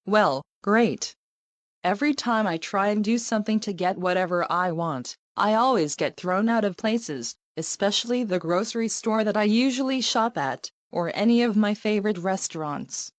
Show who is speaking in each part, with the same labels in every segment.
Speaker 1: Well, great. Every time I try and do something to get whatever I want, I always get thrown out of places, especially the grocery store that I usually shop at, or any of my favorite restaurants.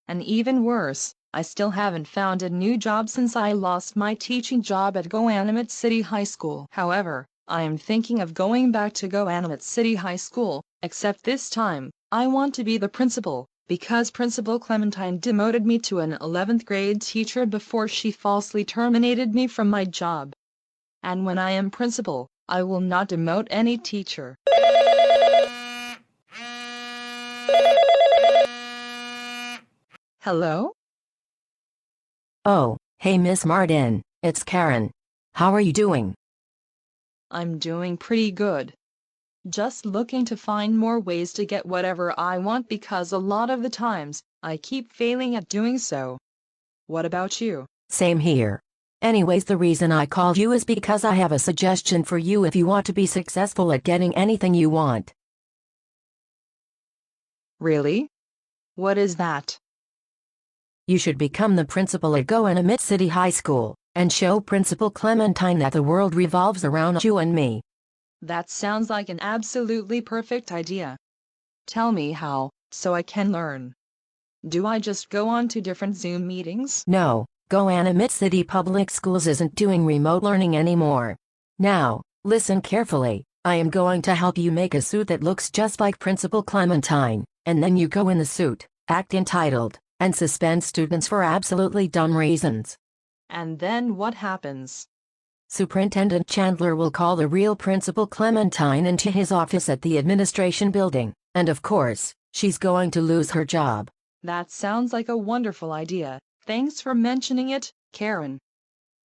Speaker 1: And even worse, I still haven't found a new job since I lost my teaching job at Goanimate City High School. However, I am thinking of going back to Goanimate City High School, except this time, I want to be the principal, because Principal Clementine demoted me to an 11th grade teacher before she falsely terminated me from my job. And when I am principal, I will not demote any teacher. Hello?
Speaker 2: Oh, hey Miss Martin, it's Karen. How are you doing?
Speaker 1: I'm doing pretty good. Just looking to find more ways to get whatever I want because a lot of the times, I keep failing at doing so. What about you?
Speaker 2: Same here. Anyways, the reason I called you is because I have a suggestion for you if you want to be successful at getting anything you want.
Speaker 1: Really? What is that?
Speaker 2: You should become the principal at Goanimate City High School, and show Principal Clementine that the world revolves around you and me.
Speaker 1: That sounds like an absolutely perfect idea. Tell me how, so I can learn. Do I just go on to different Zoom meetings?
Speaker 2: No, Goanimate City Public Schools isn't doing remote learning anymore. Now, listen carefully. I am going to help you make a suit that looks just like Principal Clementine, and then you go in the suit, act entitled, and suspend students for absolutely dumb reasons.
Speaker 1: And then what happens?
Speaker 2: Superintendent Chandler will call the real Principal Clementine into his office at the administration building, and of course, she's going to lose her job.
Speaker 1: That sounds like a wonderful idea. Thanks for mentioning it, Karen.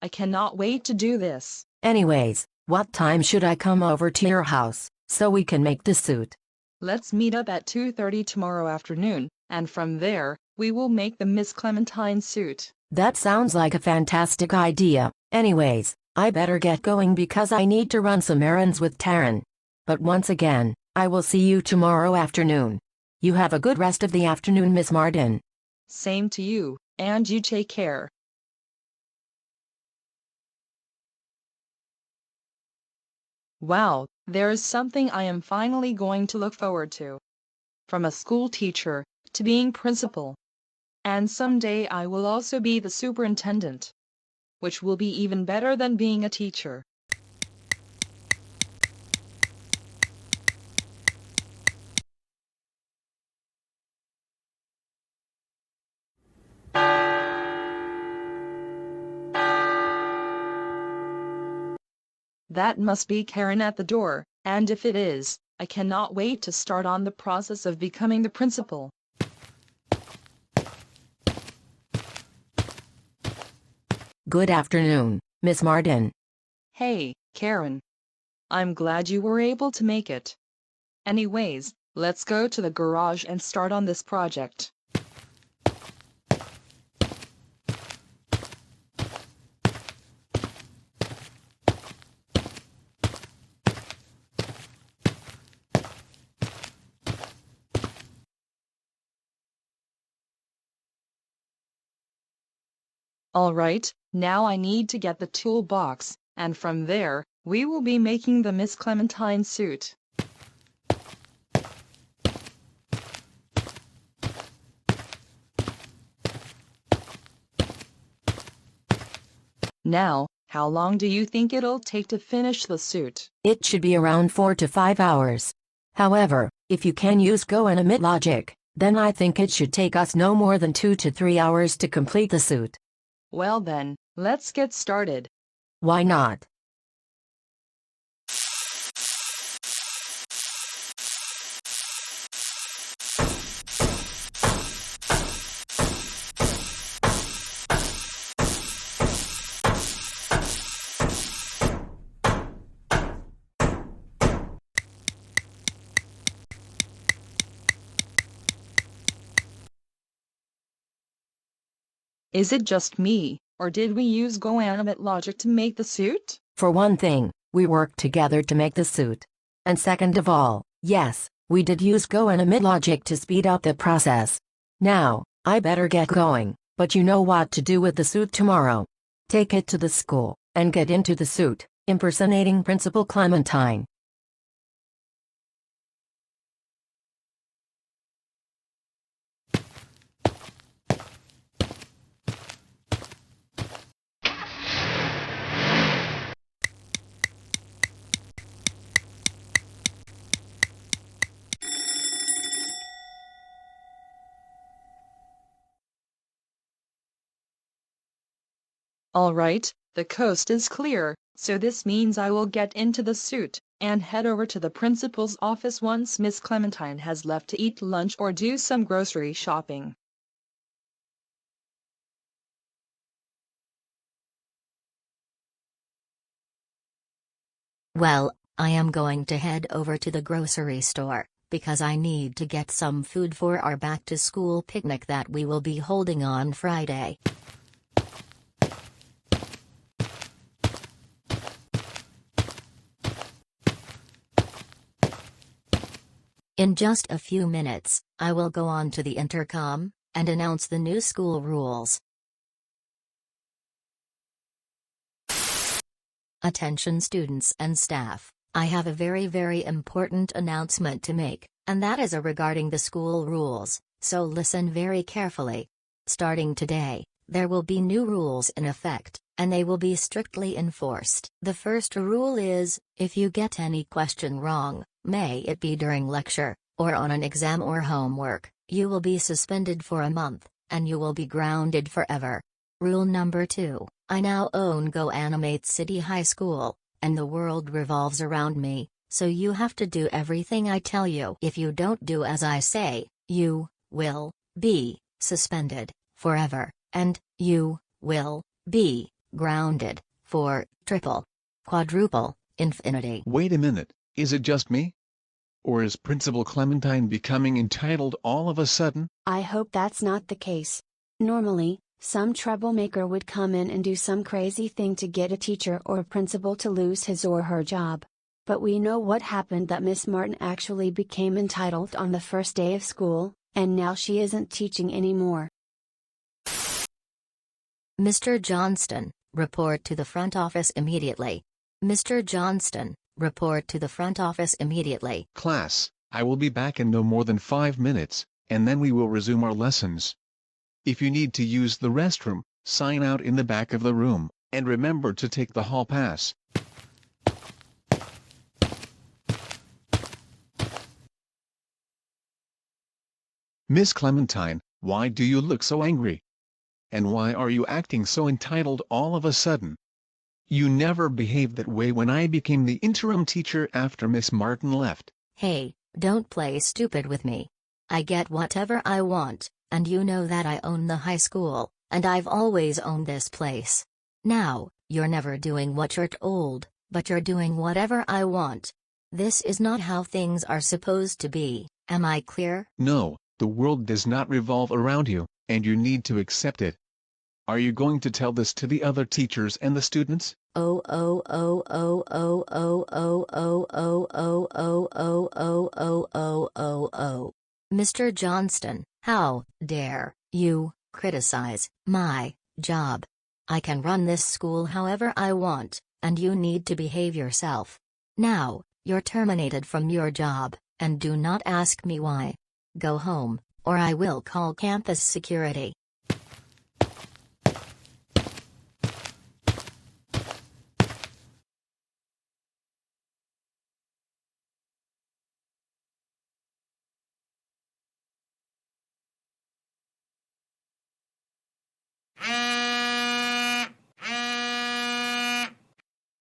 Speaker 1: I cannot wait to do this.
Speaker 2: Anyways, what time should I come over to your house, so we can make the suit?
Speaker 1: Let's meet up at 2:30 tomorrow afternoon, and from there, we will make the Miss Clementine suit.
Speaker 2: That sounds like a fantastic idea. Anyways, I better get going because I need to run some errands with Taryn. But once again, I will see you tomorrow afternoon. You have a good rest of the afternoon, Miss Martin.
Speaker 1: Same to you, and you take care. Wow, there is something I am finally going to look forward to. From a school teacher to being principal. And someday I will also be the superintendent, which will be even better than being a teacher. That must be Karen at the door, and if it is, I cannot wait to start on the process of becoming the principal.
Speaker 2: Good afternoon, Miss Martin.
Speaker 1: Hey, Karen. I'm glad you were able to make it. Anyways, let's go to the garage and start on this project. Alright, now I need to get the toolbox, and from there, we will be making the Miss Clementine suit. Now, how long do you think it'll take to finish the suit?
Speaker 2: It should be around 4 to 5 hours. However, if you can use Goanimate logic, then I think it should take us no more than 2 to 3 hours to complete the suit.
Speaker 1: Well then, let's get started.
Speaker 2: Why not?
Speaker 1: Is it just me, or did we use go-animate logic to make the suit?
Speaker 2: For one thing, we worked together to make the suit. And second of all, yes, we did use go-animate logic to speed up the process. Now, I better get going, but you know what to do with the suit tomorrow. Take it to the school, and get into the suit, impersonating Principal Clementine.
Speaker 1: All right, the coast is clear, so this means I will get into the suit and head over to the principal's office once Miss Clementine has left to eat lunch or do some grocery shopping.
Speaker 3: Well, I am going to head over to the grocery store, because I need to get some food for our back-to-school picnic that we will be holding on Friday. In just a few minutes, I will go on to the intercom and announce the new school rules. Attention students and staff, I have a very important announcement to make, and that is regarding the school rules, so listen very carefully. Starting today, there will be new rules in effect, and they will be strictly enforced. The first rule is, if you get any question wrong, may it be during lecture, or on an exam or homework, you will be suspended for a month, and you will be grounded forever. Rule number 2, I now own Go Animate City High School, and the world revolves around me, so you have to do everything I tell you. If you don't do as I say, you will be suspended forever, and you will be grounded for triple, quadruple, infinity.
Speaker 4: Wait a minute, is it just me? Or is Principal Clementine becoming entitled all of a sudden?
Speaker 5: I hope that's not the case. Normally, some troublemaker would come in and do some crazy thing to get a teacher or a principal to lose his or her job. But we know what happened, that Miss Martin actually became entitled on the first day of school, and now she isn't teaching anymore.
Speaker 3: Mr. Johnston, report to the front office immediately. Mr. Johnston, report to the front office immediately.
Speaker 4: Class, I will be back in no more than 5 minutes, and then we will resume our lessons. If you need to use the restroom, sign out in the back of the room, and remember to take the hall pass. Miss Clementine, why do you look so angry? And why are you acting so entitled all of a sudden? You never behaved that way when I became the interim teacher after Miss Martin left.
Speaker 3: Hey, don't play stupid with me. I get whatever I want, and you know that I own the high school, and I've always owned this place. Now, you're never doing what you're told, but you're doing whatever I want. This is not how things are supposed to be, am I clear?
Speaker 4: No, the world does not revolve around you, and you need to accept it. Are you going to tell this to the other teachers and the students?
Speaker 3: Oh oh oh oh oh oh oh oh oh oh oh oh oh oh oh oh. Mr. Johnston, how dare you criticize my job? I can run this school however I want, and you need to behave yourself. Now, you're terminated from your job, and do not ask me why. Go home, or I will call campus security.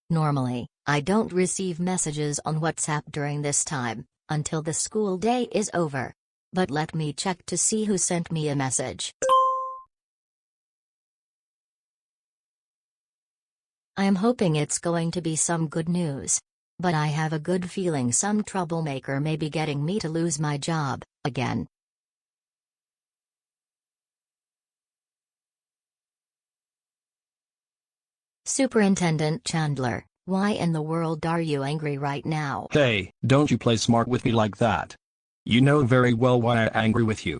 Speaker 3: Normally, I don't receive messages on WhatsApp during this time, until the school day is over. But let me check to see who sent me a message. I am hoping it's going to be some good news. But I have a good feeling some troublemaker may be getting me to lose my job, again. Superintendent Chandler, why in the world are you angry right now?
Speaker 6: Hey, don't you play smart with me like that. You know very well why I'm angry with you.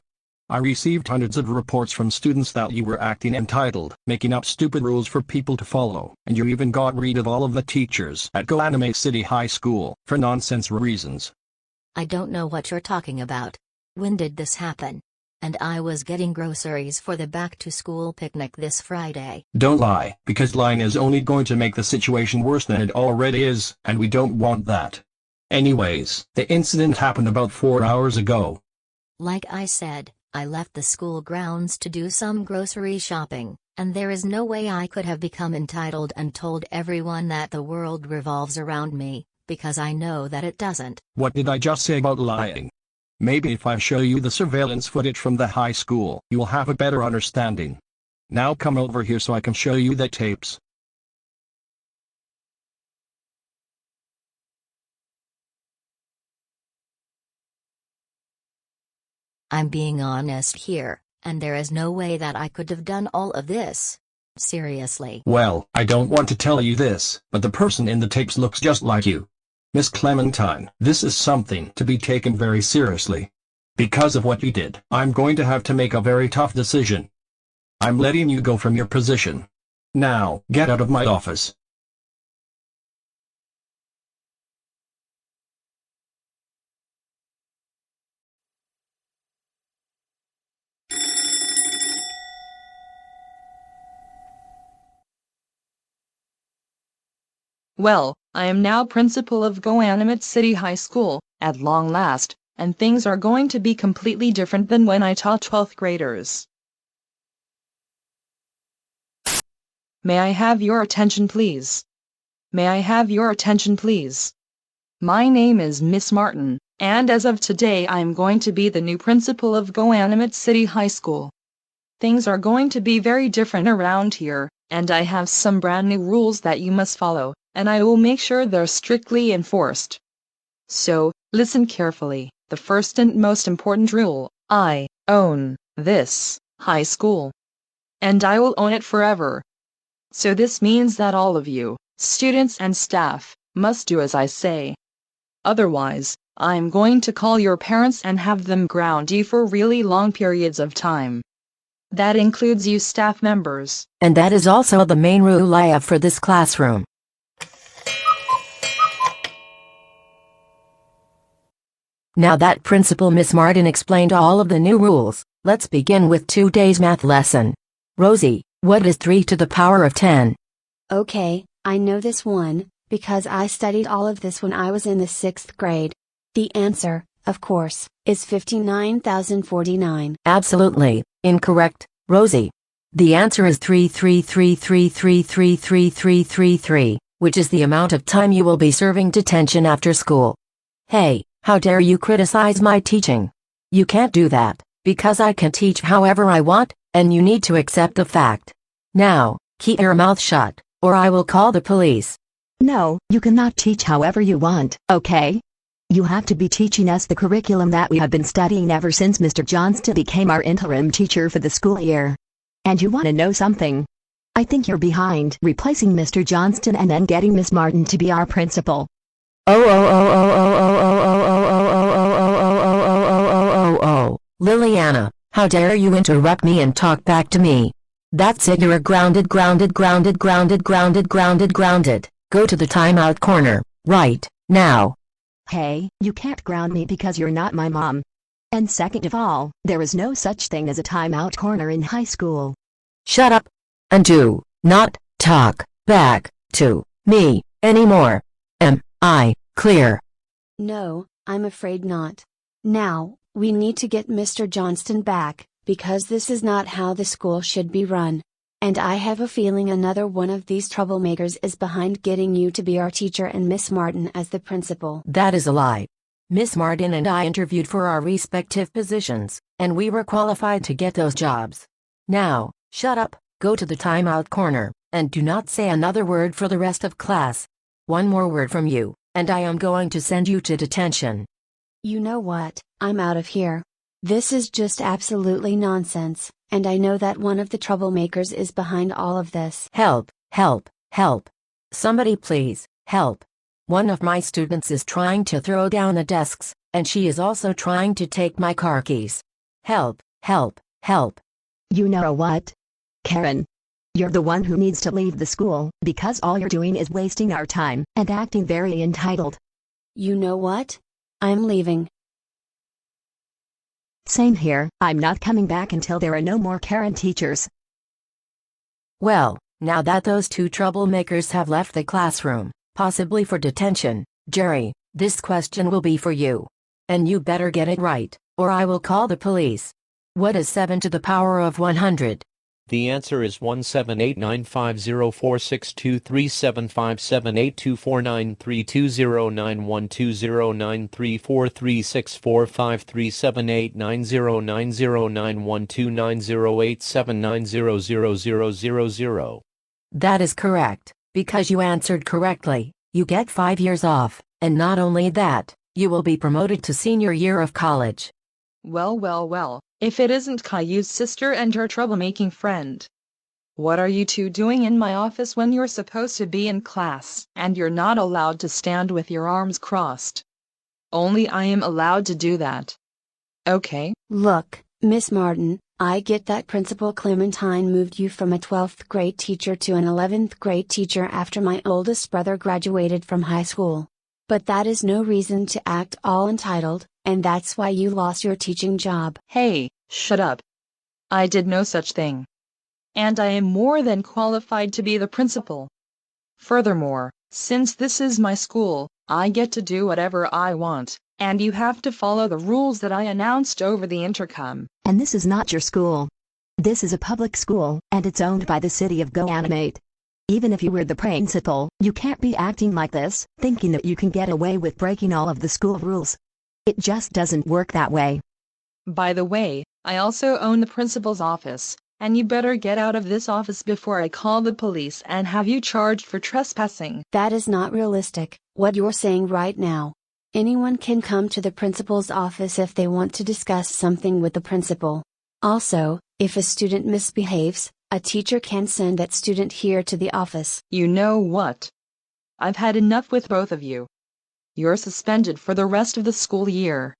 Speaker 6: I received hundreds of reports from students that you were acting entitled, making up stupid rules for people to follow, and you even got rid of all of the teachers at Goanimate City High School for nonsense reasons.
Speaker 3: I don't know what you're talking about. When did this happen? And I was getting groceries for the back-to-school picnic this Friday.
Speaker 6: Don't lie, because lying is only going to make the situation worse than it already is, and we don't want that. Anyways, the incident happened about 4 hours ago.
Speaker 3: Like I said, I left the school grounds to do some grocery shopping, and there is no way I could have become entitled and told everyone that the world revolves around me, because I know that it doesn't.
Speaker 6: What did I just say about lying? Maybe if I show you the surveillance footage from the high school, you will have a better understanding. Now come over here so I can show you the tapes.
Speaker 3: I'm being honest here, and there is no way that I could have done all of this. Seriously.
Speaker 6: Well, I don't want to tell you this, but the person in the tapes looks just like you. Miss Clementine, this is something to be taken very seriously. Because of what you did, I'm going to have to make a very tough decision. I'm letting you go from your position. Now, get out of my office.
Speaker 1: Well, I am now principal of Goanimate City High School, at long last, and things are going to be completely different than when I taught 12th graders. May I have your attention, please? May I have your attention, please? My name is Miss Martin, and as of today I am going to be the new principal of Goanimate City High School. Things are going to be very different around here, and I have some brand new rules that you must follow, and I will make sure they're strictly enforced. So, listen carefully. The first and most important rule: I own this high school. And I will own it forever. So this means that all of you, students and staff, must do as I say. Otherwise, I'm going to call your parents and have them ground you for really long periods of time. That includes you staff members.
Speaker 2: And that is also the main rule I have for this classroom. Now that Principal Miss Martin explained all of the new rules, let's begin with today's math lesson. Rosie, what is 3 to the power of 10?
Speaker 5: Okay, I know this one, because I studied all of this when I was in the 6th grade. The answer, of course, is 59,049.
Speaker 2: Absolutely incorrect, Rosie. The answer is 33333333333, which is the amount of time you will be serving detention after school. Hey, how dare you criticize my teaching? You can't do that, because I can teach however I want, and you need to accept the fact. Now, keep your mouth shut, or I will call the police.
Speaker 7: No, you cannot teach however you want, okay? You have to be teaching us the curriculum that we have been studying ever since Mr. Johnston became our interim teacher for the school year. And you want to know something? I think you're behind replacing Mr. Johnston and then getting Miss Martin to be our principal.
Speaker 2: Liliana, how dare you interrupt me and talk back to me? That's it, you're grounded. Go to the timeout corner, right now.
Speaker 7: Hey, you can't ground me because you're not my mom. And second of all, there is no such thing as a timeout corner in high school.
Speaker 2: Shut up, and do not talk back to me anymore. Am I clear?
Speaker 5: No, I'm afraid not. Now, we need to get Mr. Johnston back, because this is not how the school should be run. And I have a feeling another one of these troublemakers is behind getting you to be our teacher and Miss Martin as the principal.
Speaker 2: That is a lie. Miss Martin and I interviewed for our respective positions, and we were qualified to get those jobs. Now, shut up, go to the timeout corner, and do not say another word for the rest of class. One more word from you, and I am going to send you to detention.
Speaker 5: You know what, I'm out of here. This is just absolutely nonsense, and I know that one of the troublemakers is behind all of this.
Speaker 2: Help, help, Help. Somebody please, help. One of my students is trying to throw down the desks, and she is also trying to take my car keys. Help, help, help.
Speaker 7: You know what? Karen. You're the one who needs to leave the school, because all you're doing is wasting our time and acting very entitled.
Speaker 5: You know what? I'm leaving.
Speaker 7: Same here, I'm not coming back until there are no more Karen teachers.
Speaker 2: Well, now that those two troublemakers have left the classroom, possibly for detention, Jerry, this question will be for you. And you better get it right, or I will call the police. What is 7 to the power of 100?
Speaker 8: The answer is 17895046237537890909346453789090879000000.
Speaker 2: That is correct, because you answered correctly. You get 5 years off, and not only that, you will be promoted to senior year of college.
Speaker 1: Well, well, well, if it isn't Caillou's sister and her troublemaking friend. What are you two doing in my office when you're supposed to be in class, and you're not allowed to stand with your arms crossed? Only I am allowed to do that. Okay.
Speaker 5: Look, Miss Martin, I get that Principal Clementine moved you from a 12th grade teacher to an 11th grade teacher after my oldest brother graduated from high school. But that is no reason to act all entitled, and that's why you lost your teaching job.
Speaker 1: Hey, shut up. I did no such thing. And I am more than qualified to be the principal. Furthermore, since this is my school, I get to do whatever I want, and you have to follow the rules that I announced over the intercom.
Speaker 7: And this is not your school. This is a public school, and it's owned by the city of GoAnimate. Even if you were the principal, you can't be acting like this, thinking that you can get away with breaking all of the school rules. It just doesn't work that way.
Speaker 1: By the way, I also own the principal's office, and you better get out of this office before I call the police and have you charged for trespassing.
Speaker 5: That is not realistic, what you're saying right now. Anyone can come to the principal's office if they want to discuss something with the principal. Also, if a student misbehaves, a teacher can send that student here to the office.
Speaker 1: You know what? I've had enough with both of you. You're suspended for the rest of the school year.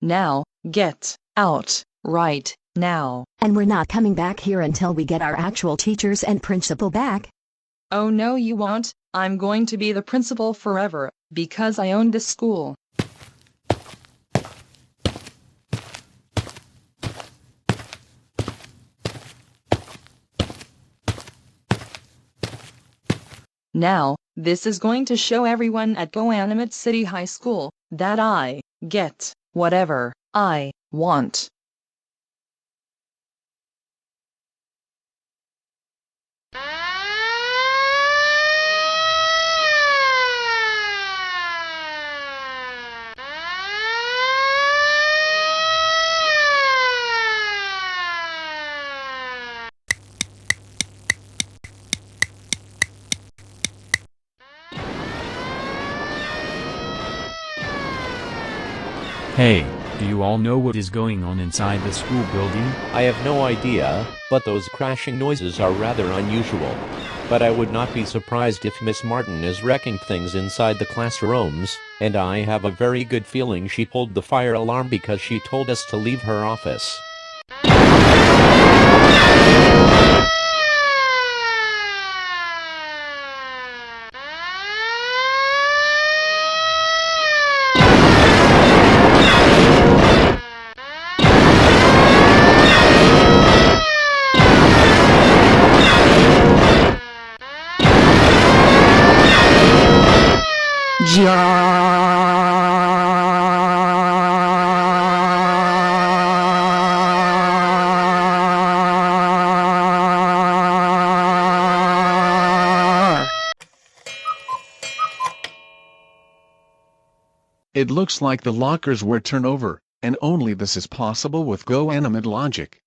Speaker 1: Now, get out, right now.
Speaker 7: And we're not coming back here until we get our actual teachers and principal back.
Speaker 1: Oh no, you won't. I'm going to be the principal forever, because I own this school. Now, this is going to show everyone at GoAnimate City High School that I get whatever I want.
Speaker 9: Hey, do you all know what is going on inside the school building?
Speaker 8: I have no idea, but those crashing noises are rather unusual. But I would not be surprised if Miss Martin is wrecking things inside the classrooms, and I have a very good feeling she pulled the fire alarm because she told us to leave her office.
Speaker 4: It looks like the lockers were turned over, and only this is possible with GoAnimate logic.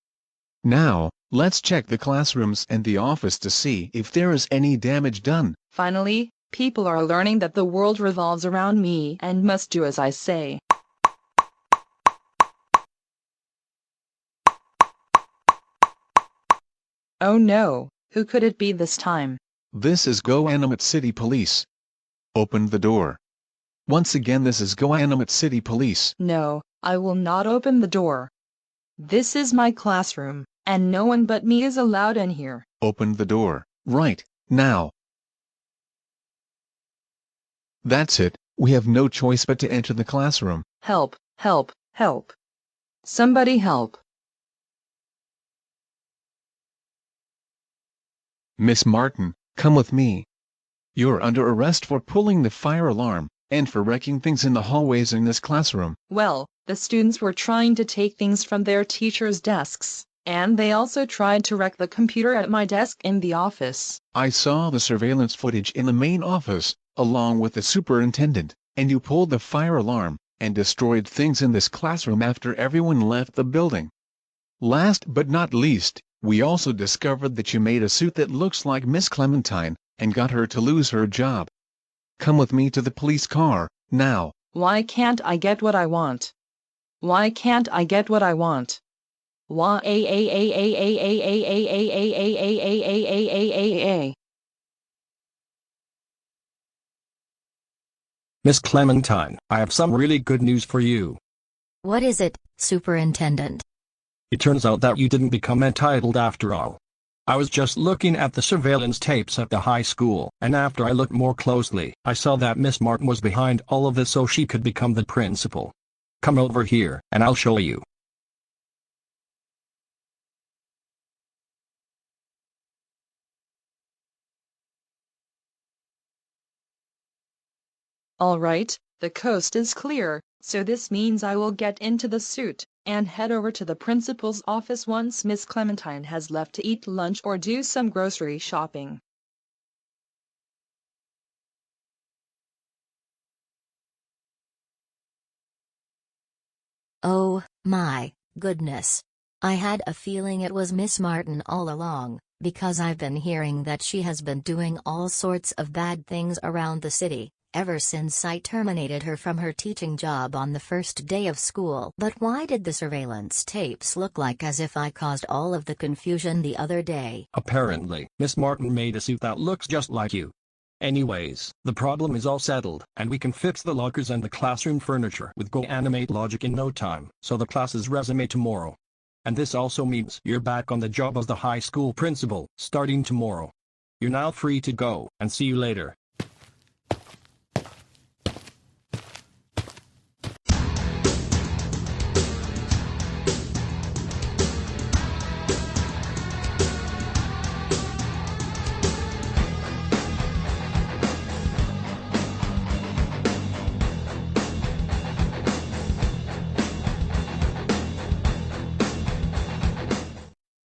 Speaker 4: Now, let's check the classrooms and the office to see if there is any damage done.
Speaker 1: Finally, people are learning that the world revolves around me and must do as I say. Oh no, who could it be this time?
Speaker 4: This is Go Animate City Police. Open the door. Once again, this is Go Animate City Police.
Speaker 1: No, I will not open the door. This is my classroom, and no one but me is allowed in here.
Speaker 4: Open the door, right, now. That's it, we have no choice but to enter the classroom.
Speaker 1: Help, help, help. Somebody help.
Speaker 4: Miss Martin, come with me. You're under arrest for pulling the fire alarm, and for wrecking things in the hallways in this classroom.
Speaker 1: Well, the students were trying to take things from their teachers' desks, and they also tried to wreck the computer at my desk in the office.
Speaker 4: I saw the surveillance footage in the main office, along with the superintendent, and you pulled the fire alarm, and destroyed things in this classroom after everyone left the building. Last but not least, we also discovered that you made a suit that looks like Miss Clementine, and got her to lose her job. Come with me to the police car, now.
Speaker 1: Why can't I get what I want? Why can't I get what I want? Why
Speaker 6: Miss Clementine, I have some really good news for you.
Speaker 3: What is it, Superintendent?
Speaker 6: It turns out that you didn't become entitled after all. I was just looking at the surveillance tapes at the high school, and after I looked more closely, I saw that Miss Martin was behind all of this so she could become the principal. Come over here, and I'll show you.
Speaker 1: All right, the coast is clear, so this means I will get into the suit and head over to the principal's office once Miss Clementine has left to eat lunch or do some grocery shopping.
Speaker 3: Oh, my goodness. I had a feeling it was Miss Martin all along, because I've been hearing that she has been doing all sorts of bad things around the city, ever since I terminated her from her teaching job on the first day of school. But why did the surveillance tapes look like as if I caused all of the confusion the other day?
Speaker 6: Apparently, Miss Martin made a suit that looks just like you. Anyways, the problem is all settled, and we can fix the lockers and the classroom furniture with Go Animate Logic in no time, so the class's resume tomorrow. And this also means you're back on the job as the high school principal, starting tomorrow. You're now free to go, and see you later.